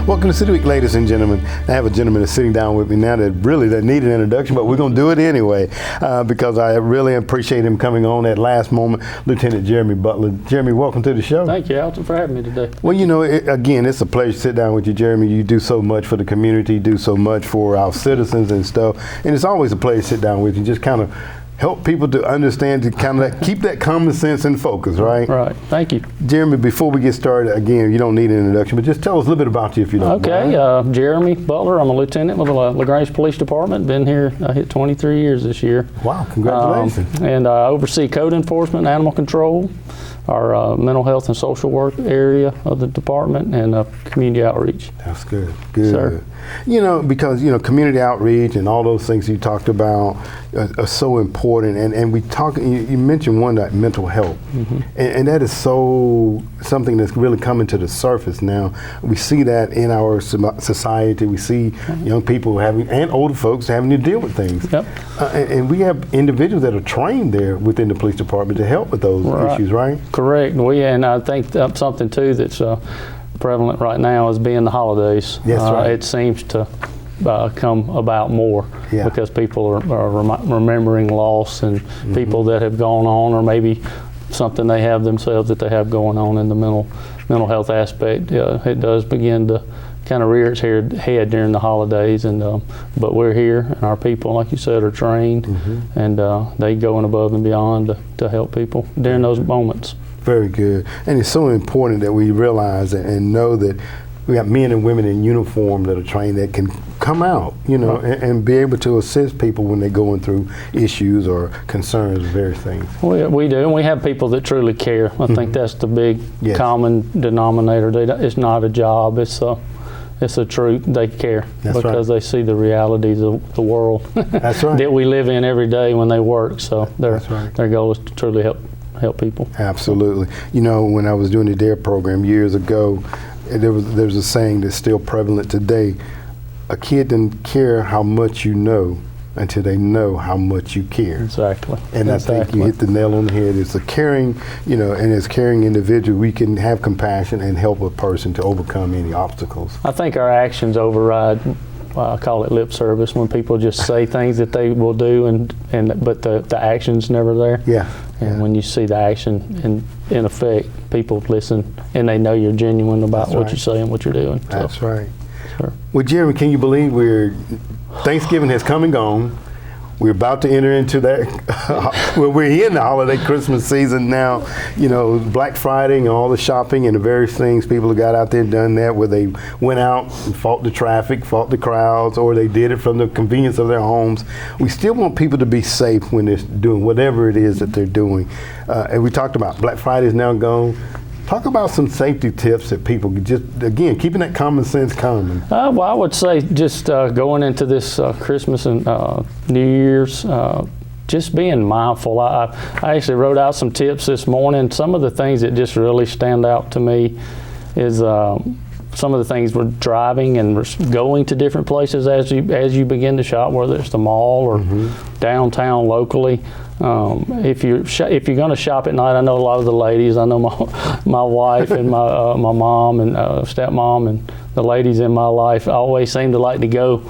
Welcome to City Week, ladies and gentlemen. I have a gentleman that's sitting down with me now that need an introduction, but we're going to do it anyway because I really appreciate him coming on at last moment. Lieutenant Jeremy Butler. Jeremy, welcome to the show. Thank you, Alton, for having me today. Well, you know, again, it's a pleasure to sit down with you, Jeremy. You do so much for the community, you do so much for our citizens and stuff, and it's always a pleasure to sit down with you, just kind of help people to understand, to kind of keep that common sense in focus, right? Right. Thank you. Jeremy, before we get started, again, you don't need an introduction, but just tell us a little bit about you if you don't mind. Okay. Jeremy Butler. I'm a lieutenant with the LaGrange Police Department. Been here, I hit 23 years this year. Wow, congratulations. And I oversee code enforcement and animal control, our mental health and social work area of the department, and community outreach. That's good. Good. Sir. You know, because, you know, community outreach and all those things you talked about are so important. And we talk, you mentioned one, that mental health. Mm-hmm. And that is something that's really coming to the surface now. We see that in our society. We see young people and older folks having to deal with things. Yep. And we have individuals that are trained there within the police department to help with those issues, right? Correct. And I think something too that's prevalent right now is being the holidays. Yes, right. It seems to come about more because people are remembering loss and people that have gone on, or maybe something they have themselves that they have going on in the mental health aspect. It does begin to kind of rear its head during the holidays, and but we're here, and our people, like you said, are trained, and they go above and beyond to help people during those moments. Very good. And it's so important that we realize and know that we have men and women in uniform that are trained that can come out, you know, and be able to assist people when they're going through issues or concerns, various things. We do, and we have people that truly care. I think that's the big common denominator. It's not a job, it's a truth. They care because they see the realities of the world that we live in every day when they work. So their goal is to truly help people. Absolutely. You know, when I was doing the DARE program years ago, there was a saying that's still prevalent today. A kid doesn't care how much you know until they know how much you care. Exactly. And I think you hit the nail on the head. It's a caring, you know, and as caring individual, we can have compassion and help a person to overcome any obstacles. I think our actions override, I call it lip service, when people just say things that they will do, but the action's never there. Yeah. And when you see the action in effect, people listen and they know you're genuine about what you're saying, what you're doing. That's right. Sure. Well, Jeremy, can you believe Thanksgiving has come and gone? We're about to enter into that. Well, we're in the holiday Christmas season now. You know, Black Friday and all the shopping and the various things. People have got out there and done that, where they went out and fought the traffic, fought the crowds, or they did it from the convenience of their homes. We still want people to be safe when they're doing whatever it is that they're doing. And we talked about Black Friday is now gone. Talk about some safety tips that people just, again, keeping that common sense common. Well, I would say just going into this Christmas and New Year's, just being mindful. I actually wrote out some tips this morning. Some of the things that just really stand out to me is some of the things we're driving and we're going to different places as you begin to shop, whether it's the mall or downtown locally. If you're going to shop at night, I know a lot of the ladies. I know my wife and my mom and stepmom and the ladies in my life always seem to like to go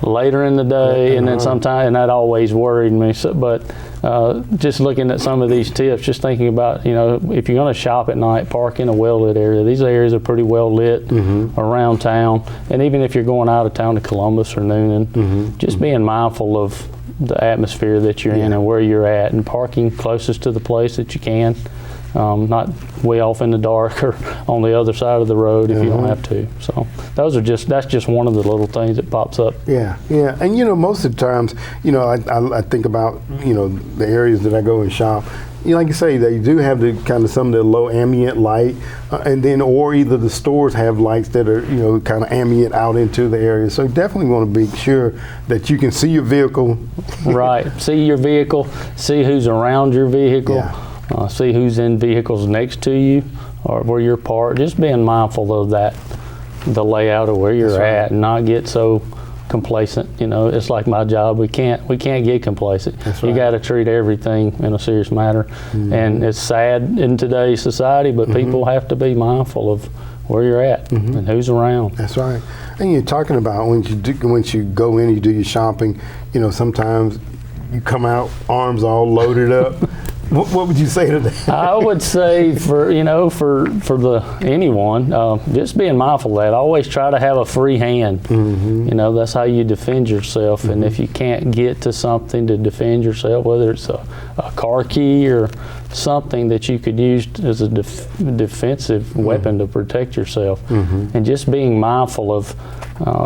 later in the day, and then sometimes, and that always worried me. So, but just looking at some of these tips, just thinking about, you know, if you're going to shop at night, park in a well-lit area. These areas are pretty well lit around town, and even if you're going out of town to Columbus or Noonan, just being mindful of the atmosphere that you're in and where you're at, and parking closest to the place that you can, not way off in the dark or on the other side of the road if you don't have to. So that's just one of the little things that pops up. Yeah, and you know, most of the times, you know, I think about, you know, the areas that I go and shop. You know, like you say, they do have the kind of some of the low ambient light, and then or either the stores have lights that are, you know, kind of ambient out into the area. So you definitely want to be sure that you can see your vehicle. Right, see your vehicle, see who's around your vehicle, see who's in vehicles next to you or where you're parked. Just being mindful of that, the layout of where you're at, and not get so complacent. You know, it's like my job. We can't get complacent. You got to treat everything in a serious manner, and it's sad in today's society, but people have to be mindful of where you're at and who's around. That's right. And you're talking about once you go in, you do your shopping. You know, sometimes you come out arms all loaded up. What would you say to that? I would say for anyone, just being mindful of that. Always try to have a free hand. You know, that's how you defend yourself. And if you can't get to something to defend yourself, whether it's a car key or something that you could use as a defensive weapon to protect yourself, and just being mindful of,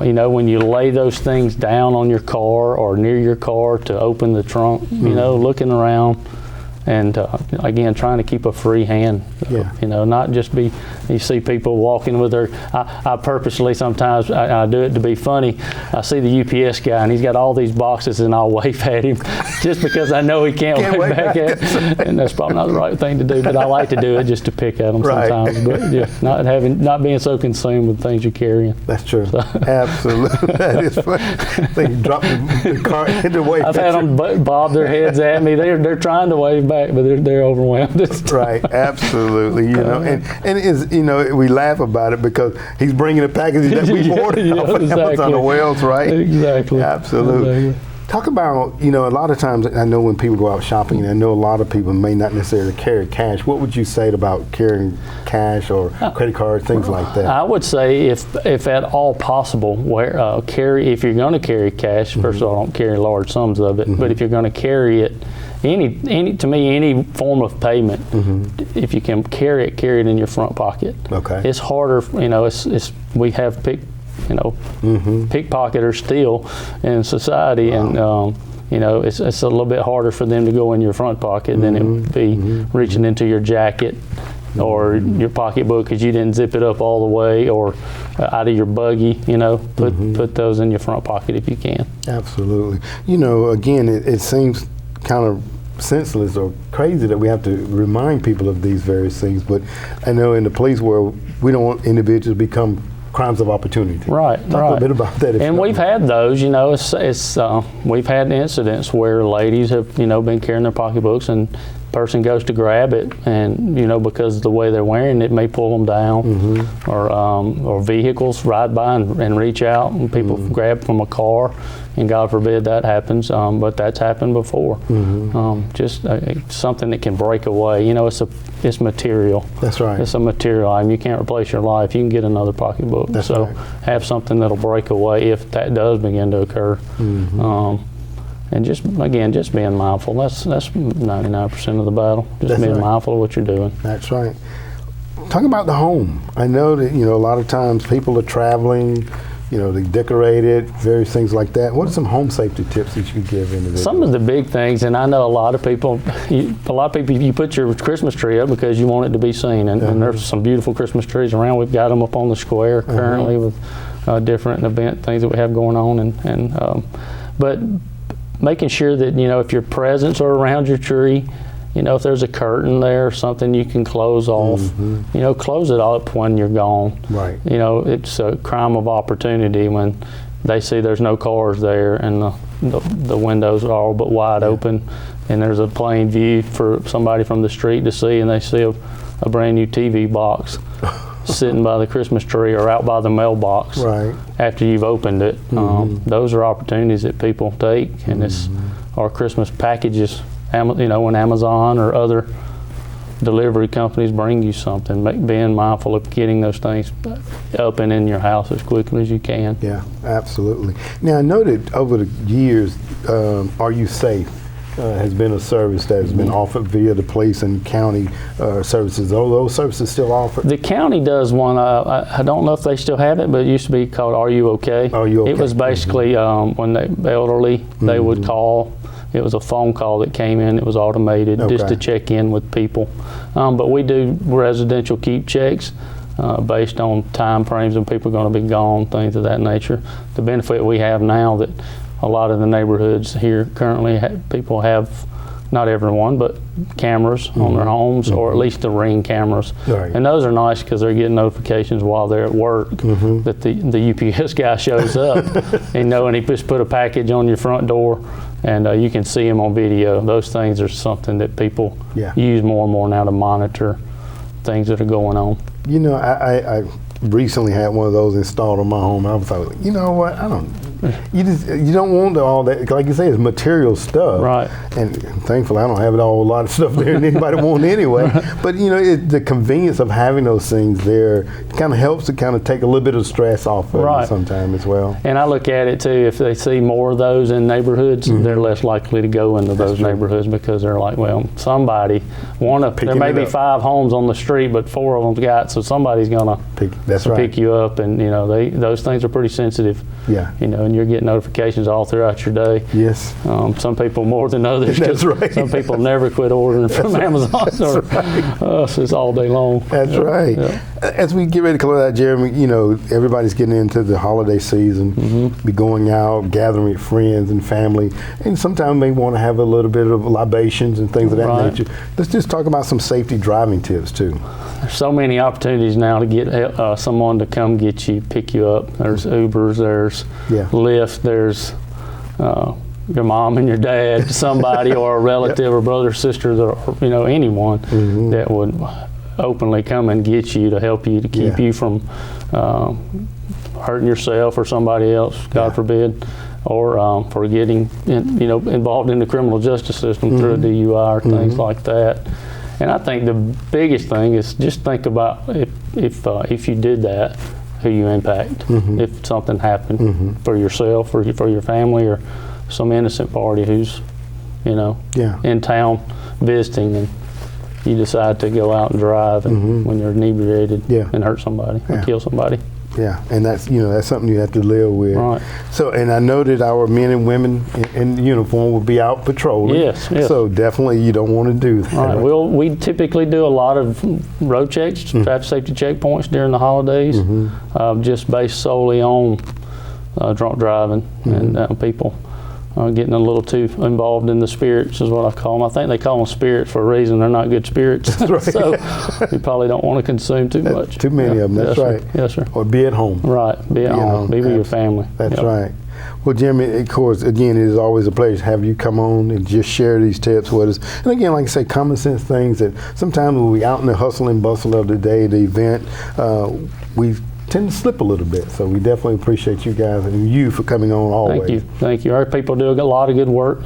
you know, when you lay those things down on your car or near your car to open the trunk, you know, looking around. And again, trying to keep a free hand, you know, not just be, you see people walking with their, I purposely sometimes, I do it to be funny. I see the UPS guy and he's got all these boxes and I'll wave at him just because I know he can't wave back at him. And that's probably not the right thing to do, but I like to do it just to pick at them sometimes. But yeah, not being so consumed with things you're carrying. That's true. So. Absolutely. That is funny. They drop the car into wave. I've had them bob their heads at me. They're trying to wave back, but they're overwhelmed. Right, absolutely. You know, and it's, you know, we laugh about it because he's bringing a package that we've ordered off of Amazon or Wells, right? Exactly. Absolutely. Exactly. Talk about, you know, a lot of times I know when people go out shopping, I know a lot of people may not necessarily carry cash. What would you say about carrying cash or credit cards, things like that? I would say if at all possible, if you're going to carry cash, first of all, don't carry large sums of it, but if you're going to carry it, any form of payment, if you can carry it in your front pocket. Okay. It's harder, you know, we have pickpocketers still in society, and you know, it's a little bit harder for them to go in your front pocket than it would be reaching into your jacket or your pocketbook because you didn't zip it up all the way, or out of your buggy. You know, put those in your front pocket if you can. Absolutely. You know, again, it seems kind of senseless or crazy that we have to remind people of these various things, but I know in the police world we don't want individuals to become crimes of opportunity. Right. Talk a little bit about that. And we've had those, you know, we've had incidents where ladies have, you know, been carrying their pocketbooks and person goes to grab it, and you know, because of the way they're wearing it may pull them down, or vehicles ride by and reach out and people grab from a car, and God forbid that happens, but that's happened before. Just something that can break away. You know, it's material. That's right. It's a material item. You can't replace your life. You can get another pocketbook. That's so right. Have something that'll break away if that does begin to occur. And just being mindful. That's 99% of the battle. Just being mindful of what you're doing. That's right. Talk about the home. I know that, you know, a lot of times people are traveling, you know, they decorate it, various things like that. What are some home safety tips that you could give individuals? Some of the big things, and I know a lot of people, you put your Christmas tree up because you want it to be seen, and there's some beautiful Christmas trees around. We've got them up on the square currently with different event things that we have going on, but making sure that, you know, if your presents are around your tree, you know, if there's a curtain there or something you can close off, you know, close it up when you're gone. Right. You know, it's a crime of opportunity when they see there's no cars there and the windows are all but wide open, and there's a plain view for somebody from the street to see, and they see a brand new TV box sitting by the Christmas tree or out by the mailbox after you've opened it. Those are opportunities that people take, and it's our Christmas packages. You know, when Amazon or other delivery companies bring you something, being mindful of getting those things up and in your house as quickly as you can. Yeah, absolutely. Now, I know that over the years, Are You Safe has been a service that has been offered via the police and county services. Are those services still offered? The county does one. I don't know if they still have it, but it used to be called Are You Okay? Are You Okay? It was basically when the elderly, they would call. It was a phone call that came in. It was automated just to check in with people. But we do residential keep checks based on time frames when people are going to be gone, things of that nature. The benefit we have now that a lot of the neighborhoods here currently people have, not everyone, but cameras on their homes, or at least the Ring cameras. Right. And those are nice because they're getting notifications while they're at work that the UPS guy shows up and he just put a package on your front door, and you can see him on video. Those things are something that people use more and more now to monitor things that are going on. You know, I recently had one of those installed on my home. I was like, you know what? You don't want all that. Like you say, it's material stuff. Right. And thankfully, I don't have a lot of stuff there that anybody want anyway. Right. But the convenience of having those things there kind of helps to kind of take a little bit of stress off of it sometimes as well. And I look at it too. If they see more of those in neighborhoods, they're less likely to go into those neighborhoods because they're like, well, somebody there may be 5 homes on the street, but 4 of them's got, so somebody's gonna pick you up, and those things are pretty sensitive. Yeah. And you're getting notifications all throughout your day. Yes. Some people more than others. That's right. Some people never quit ordering from Amazon or us. It's all day long. That's right. Yeah. As we get ready to close out, Jeremy, everybody's getting into the holiday season, be going out, gathering with friends and family, and sometimes may want to have a little bit of libations and things of that nature. Let's just talk about some safety driving tips too. There's so many opportunities now to get someone to come get you, pick you up. There's Ubers, there's Lyft, there's your mom and your dad, somebody or a relative or brother, sister, or anyone that would openly come and get you to help you, to keep you from hurting yourself or somebody else, God forbid, or for getting involved in the criminal justice system through a DUI or things like that. And I think the biggest thing is just think about if you did that, who you impact. If something happened for yourself or for your family or some innocent party who's in town visiting, and you decide to go out and drive and when you're inebriated and hurt somebody or kill somebody. Yeah, and that's that's something you have to live with. Right. So, and I know that our men and women in uniform will be out patrolling. Yes. So definitely you don't want to do that. Right. We typically do a lot of road checks, traffic safety checkpoints during the holidays, just based solely on drunk driving and people getting a little too involved in the spirits is what I call them. I think they call them spirits for a reason. They're not good spirits. That's right. So you probably don't want to consume too much. Too many of them. That's right. Yes, sir. Or be at home. Right. Be at home. Be with your family. That's right. Well, Jeremy, of course, again, it is always a pleasure to have you come on and just share these tips with us. And again, like I say, common sense things that sometimes when we're out in the hustle and bustle of the day, the event, we tend to slip a little bit. So we definitely appreciate you guys and you for coming on always. Thank you. Our people do a lot of good work.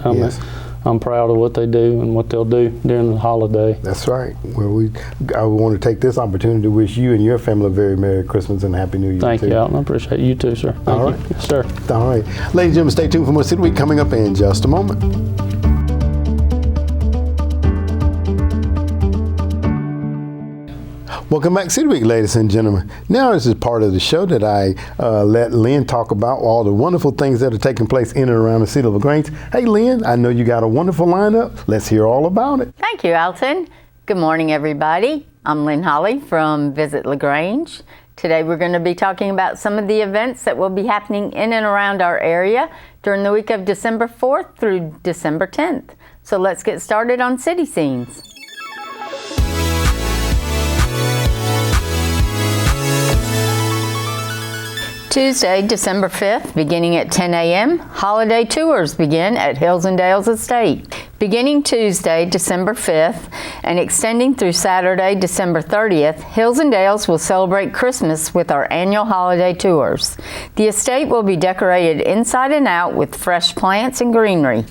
I'm proud of what they do and what they'll do during the holiday. That's right. Well, I want to take this opportunity to wish you and your family a very Merry Christmas and Happy New Year. Thank you, Alton. I appreciate you too, sir. Thank you. Yes, sir. All right. Ladies and gentlemen, stay tuned for more City Week coming up in just a moment. Welcome back, City Week, ladies and gentlemen. Now this is part of the show that I let Lynne talk about all the wonderful things that are taking place in and around the city of LaGrange. Hey, Lynne, I know you got a wonderful lineup. Let's hear all about it. Thank you, Alton. Good morning, everybody. I'm Lynne Holle from Visit LaGrange. Today we're going to be talking about some of the events that will be happening in and around our area during the week of December 4th through December 10th. So let's get started on city scenes. Tuesday, December 5th, beginning at 10 a.m., holiday tours begin at Hills and Dales Estate. Beginning Tuesday, December 5th, and extending through Saturday, December 30th, Hills and Dales will celebrate Christmas with our annual holiday tours. The estate will be decorated inside and out with fresh plants and greenery.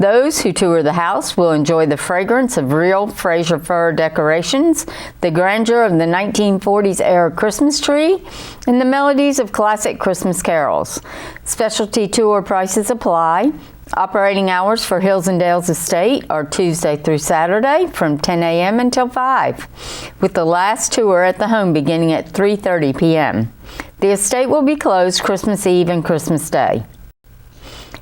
Those who tour the house will enjoy the fragrance of real Fraser fir decorations, the grandeur of the 1940s era Christmas tree, and the melodies of classic Christmas carols. Specialty tour prices apply. Operating hours for Hills and Dales Estate are Tuesday through Saturday from 10 a.m. until 5, with the last tour at the home beginning at 3:30 p.m. The estate will be closed Christmas Eve and Christmas Day.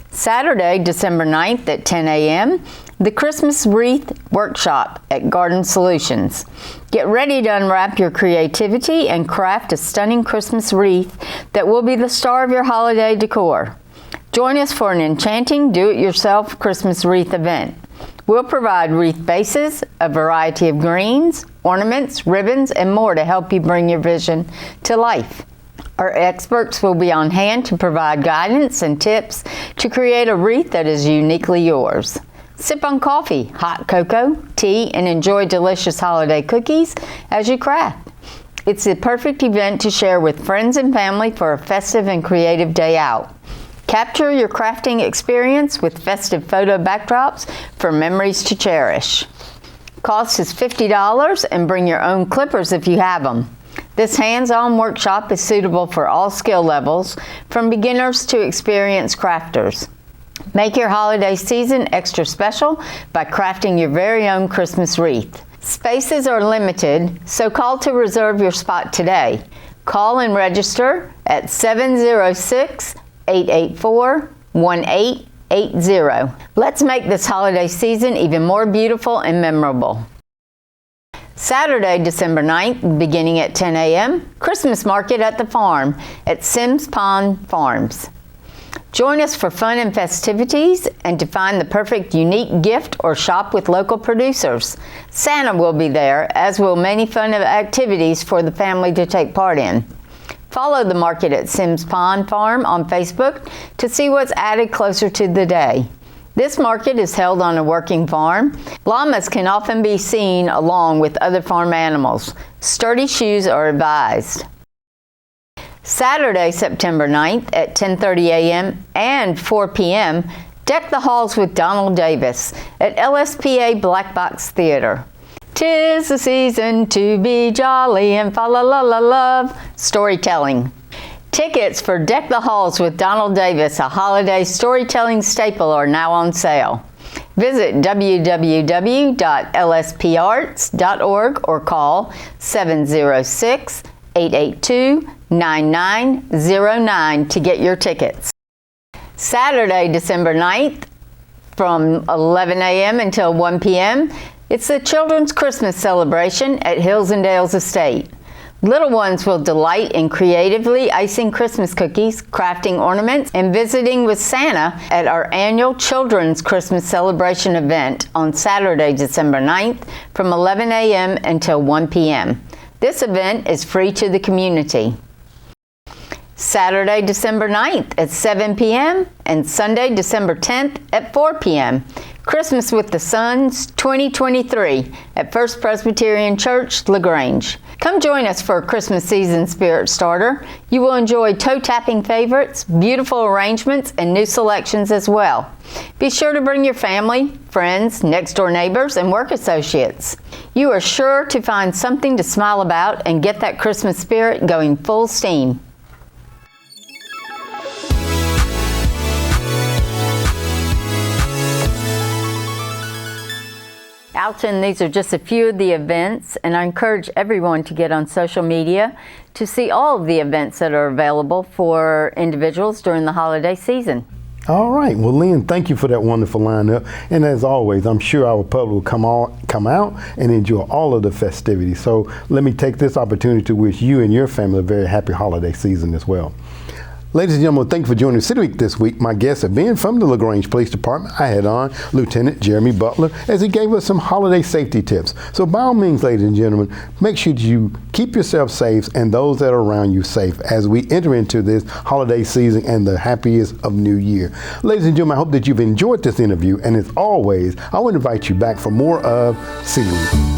Saturday, December 9th at 10 a.m., the Christmas Wreath Workshop at Garden Solutions. Get ready to unwrap your creativity and craft a stunning Christmas wreath that will be the star of your holiday decor. Join us for an enchanting do-it-yourself Christmas wreath event. We'll provide wreath bases, a variety of greens, ornaments, ribbons, and more to help you bring your vision to life. Our experts will be on hand to provide guidance and tips to create a wreath that is uniquely yours. Sip on coffee, hot cocoa, tea, and enjoy delicious holiday cookies as you craft. It's the perfect event to share with friends and family for a festive and creative day out. Capture your crafting experience with festive photo backdrops for memories to cherish. Cost is $50 and bring your own clippers if you have them. This hands-on workshop is suitable for all skill levels, from beginners to experienced crafters. Make your holiday season extra special by crafting your very own Christmas wreath. Spaces are limited, so call to reserve your spot today. Call and register at 706-884-1880. Let's make this holiday season even more beautiful and memorable. Saturday, December 9th, beginning at 10 a.m., Christmas market at the farm at Sims Pond Farms. Join us for fun and festivities and to find the perfect unique gift or shop with local producers. Santa will be there, as will many fun activities for the family to take part in. Follow the market at Sims Pond Farm on Facebook to see what's added closer to the day. This market is held on a working farm. Llamas can often be seen along with other farm animals. Sturdy shoes are advised. Saturday, September 9th at 10:30 a.m. and 4 p.m., deck the halls with Donald Davis at LSPA Black Box Theater. 'Tis the season to be jolly and fa la la la love storytelling. Tickets for Deck the Halls with Donald Davis, a holiday storytelling staple, are now on sale. Visit www.lsparts.org or call 706-882-9909 to get your tickets. Saturday, December 9th, from 11 a.m. until 1 p.m., it's the Children's Christmas Celebration at Hills and Dales Estate. Little ones will delight in creatively icing Christmas cookies, crafting ornaments, and visiting with Santa at our annual Children's Christmas Celebration event on Saturday, December 9th from 11 a.m. until 1 p.m. This event is free to the community. Saturday, December 9th at 7 p.m. and Sunday, December 10th at 4 p.m. Christmas with the Sons 2023 at First Presbyterian Church, LaGrange. Come join us for a Christmas season spirit starter. You will enjoy toe-tapping favorites, beautiful arrangements, and new selections as well. Be sure to bring your family, friends, next-door neighbors, and work associates. You are sure to find something to smile about and get that Christmas spirit going full steam. Alton, these are just a few of the events, and I encourage everyone to get on social media to see all of the events that are available for individuals during the holiday season. All right. Well, Lynn, thank you for that wonderful lineup. And as always, I'm sure our public will come out and enjoy all of the festivities. So let me take this opportunity to wish you and your family a very happy holiday season as well. Ladies and gentlemen, thank you for joining City Week this week. My guests have been from the LaGrange Police Department. I had on Lieutenant Jeremy Butler as he gave us some holiday safety tips. So by all means, ladies and gentlemen, make sure you keep yourself safe and those that are around you safe as we enter into this holiday season and the happiest of New Year. Ladies and gentlemen, I hope that you've enjoyed this interview, and as always, I want to invite you back for more of City Week.